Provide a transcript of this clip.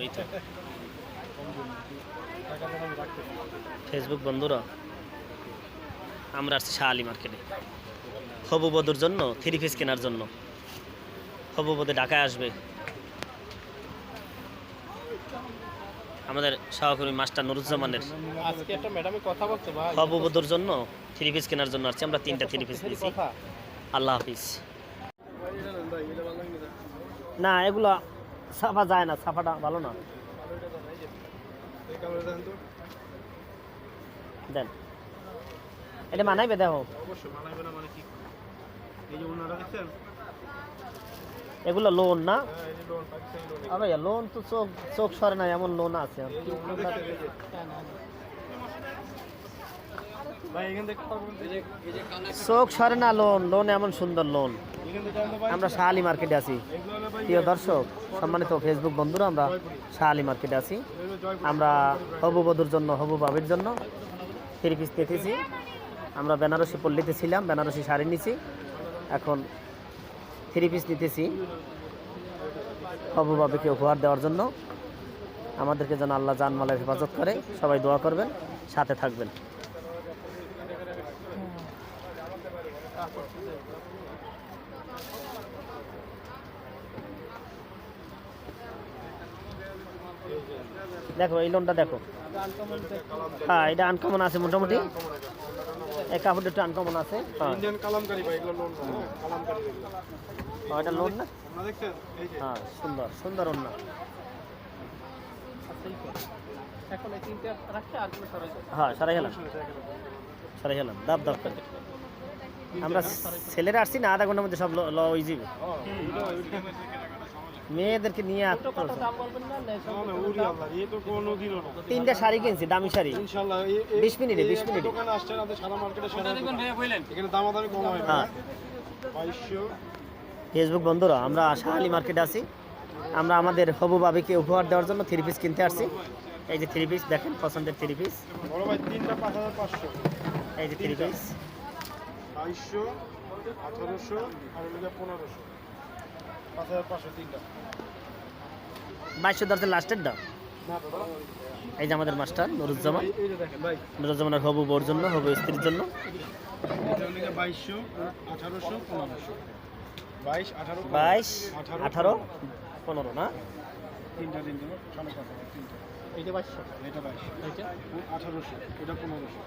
এই তো ফেসবুক বন্ধুরা, আমরা আসছি শাহ আলী মার্কেটে হবু বধুর জন্য থ্রি পিস কেনার জন্য। হবু বধূ ঢাকায় আসবে, আমাদের সহকর্মী মাস্টার নুরুজ্জামানের আজকে একটা ম্যাডামে কথা বলতে ভাই, হবু বধুর জন্য থ্রি পিস কেনার জন্য আসছি। আমরা 3টা থ্রি পিস নিয়েছি। আল্লাহ হাফিজ। না, এগুলা ছাপা যায় না, ছাপাটা ভালো না। দেন, এটা মানাইবে দেখো। অবশ্যই মানাইবে না মানে কি? এই যে ওনারা দেখছেন, এগুলো লোন না? হ্যাঁ এই যে লোন, পাকিস্তানি লোন। আরে লোন তো চোখ চোখ সরে না, এমন লোন আছে। ভাই এখান থেকে কথা বলতে, এই যে চোখ সরে না, লোন লোন এমন সুন্দর লোন। এখান থেকে জানতে ভাই, আমরা শাহ আলী মার্কেটে আছি। এগুলো হলো ভাই প্রিয় দর্শক, সম্মানিত ফেসবুক বন্ধুরা, আমরা শাহ আলী মার্কেটে আছি। আমরা হবু বধুর জন্য, হবু বাবির জন্য থ্রি পিস দেখেছি। আমরা বেনারসি পল্লীতে ছিলাম, বেনারসি শাড়ি নিছি, এখন থ্রি পিস নিতেছি হবু বাবিকে উপহার দেওয়ার জন্য। আমাদেরকে যেন আল্লাহ জানমালের হেফাজত করে, সবাই দোয়া করবেন, সাথে থাকবেন। দেখো এই লোনটা দেখো। হ্যাঁ, এটা আনকমন আছে মোটামুটি। এই কাপড়টা একটু আনকমন আছে। হ্যাঁ, ইন্ডিয়ান কালামকারী ভাই, এগুলো লোন কালামকারী। এটা লোন না? আপনারা দেখছেন এই যে, হ্যাঁ, সুন্দর সুন্দর ওড়না। এখন এই তিনটা রাখতে আর কোনো সরাই হ্যাঁ, সারাই গেলাম, সারাই গেলাম, দাব দাব করে। আমরা ছেলেরা আসছি না, আধা ঘন্টার মধ্যে সব ল হয়ে যাবে। মেয়েদেরকে নিয়ে তিনটা শাড়ি কিনছি, দামি শাড়ি। ইনশাআল্লাহ 20 মিনিটে 20 মিনিটে। দোকানে আসছেন, আপনি সারা মার্কেটে সারা এখানে দামাদামি কম হয়। হ্যাঁ, 2200। ফেসবুক বন্ধুরা, আমরা শাহ আলী মার্কেটে আছি। আমরা আমাদের হবু বাবিকে উপহার দেওয়ার জন্য থ্রি পিস কিনতে আসছি। এই যে থ্রি পিস দেখেন, পছন্দের থ্রি পিস। বড় ভাই তিনটা 5500। এই যে থ্রি পিস 2200, 1800 আর হলো 1500। 5500 তিনটা। 2200 দরজা লাস্টের দাম। না দাদা, এই যে আমাদের মাস্টার নুরুজ্জামান, এই যে দেখেন ভাই, নুরুজ্জামানের হবু বউর জন্য, হবু স্ত্রীর জন্য। এটা হলো 2200, 1800, 1500। 22, 18, 22, 18, 18, 15 না? তিনটা তিনটা 5.5 তিনটা। এইটা 2200, এটা 2200, এটা 1800, এটা 1500।